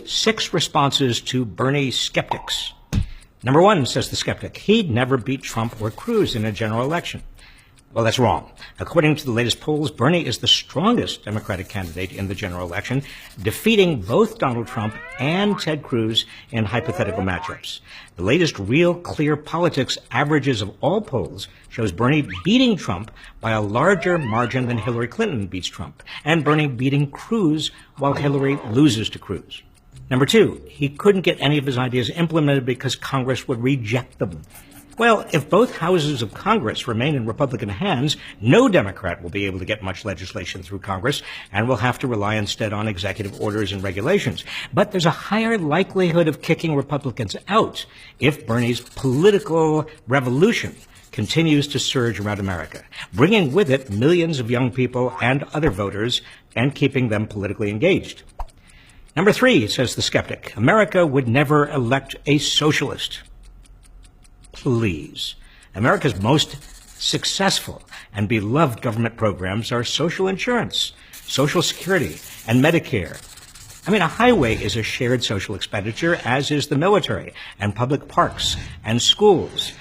6 responses to Bernie skeptics. Number 1, says the skeptic, he'd never beat Trump or Cruz in a general election. Well, that's wrong. According to the latest polls, Bernie is the strongest Democratic candidate in the general election, defeating both Donald Trump and Ted Cruz in hypothetical matchups. The latest Real Clear Politics averages of all polls shows Bernie beating Trump by a larger margin than Hillary Clinton beats Trump, and Bernie beating Cruz while Hillary loses to Cruz. Number 2, he couldn't get any of his ideas implemented because Congress would reject them. Well, if both houses of Congress remain in Republican hands, no Democrat will be able to get much legislation through Congress and will have to rely instead on executive orders and regulations. But there's a higher likelihood of kicking Republicans out if Bernie's political revolution continues to surge around America, bringing with it millions of young people and other voters and keeping them politically engaged. Number 3, says the skeptic, America would never elect a socialist. Please. America's most successful and beloved government programs are social insurance, Social Security, and Medicare. I mean, a highway is a shared social expenditure, as is the military, and public parks, and schools.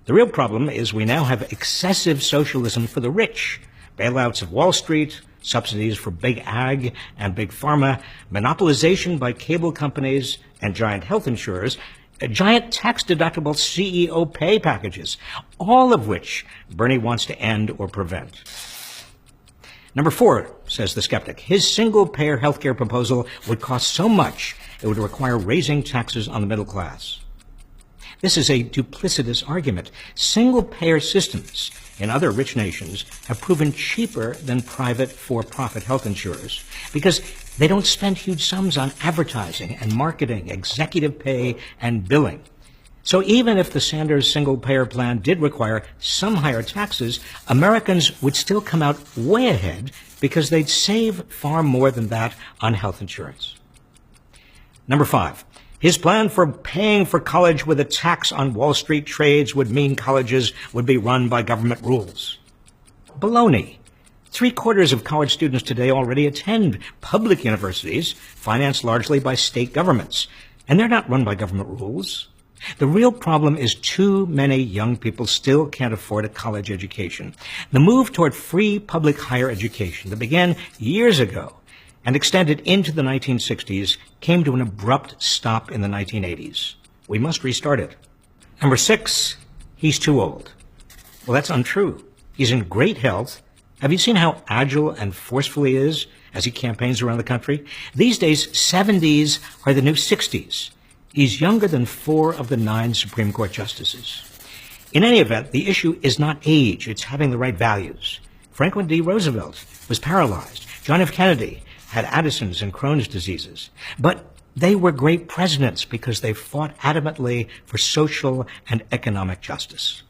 The real problem is we now have excessive socialism for the rich, bailouts of Wall Street, subsidies for big ag and big pharma, monopolization by cable companies and giant health insurers, giant tax-deductible CEO pay packages, all of which Bernie wants to end or prevent. Number 4, says the skeptic, his single-payer healthcare proposal would cost so much it would require raising taxes on the middle class. This is a duplicitous argument. Single-payer systems in other rich nations have proven cheaper than private for-profit health insurers because they don't spend huge sums on advertising and marketing, executive pay, and billing. So even if the Sanders single-payer plan did require some higher taxes, Americans would still come out way ahead because they'd save far more than that on health insurance. Number 5. His plan for paying for college with a tax on Wall Street trades would mean colleges would be run by government rules. Baloney. 3/4 of college students today already attend public universities, financed largely by state governments, and they're not run by government rules. The real problem is too many young people still can't afford a college education. The move toward free public higher education that began years ago and extended into the 1960s came to an abrupt stop in the 1980s. We must restart it. Number 6, he's too old. Well, that's untrue. He's in great health. Have you seen how agile and forceful he is as he campaigns around the country? These days, 70s are the new 60s. He's younger than 4 of the 9 Supreme Court justices. In any event, the issue is not age, it's having the right values. Franklin D. Roosevelt was paralyzed. John F. Kennedy had Addison's and Crohn's diseases. But they were great presidents because they fought adamantly for social and economic justice.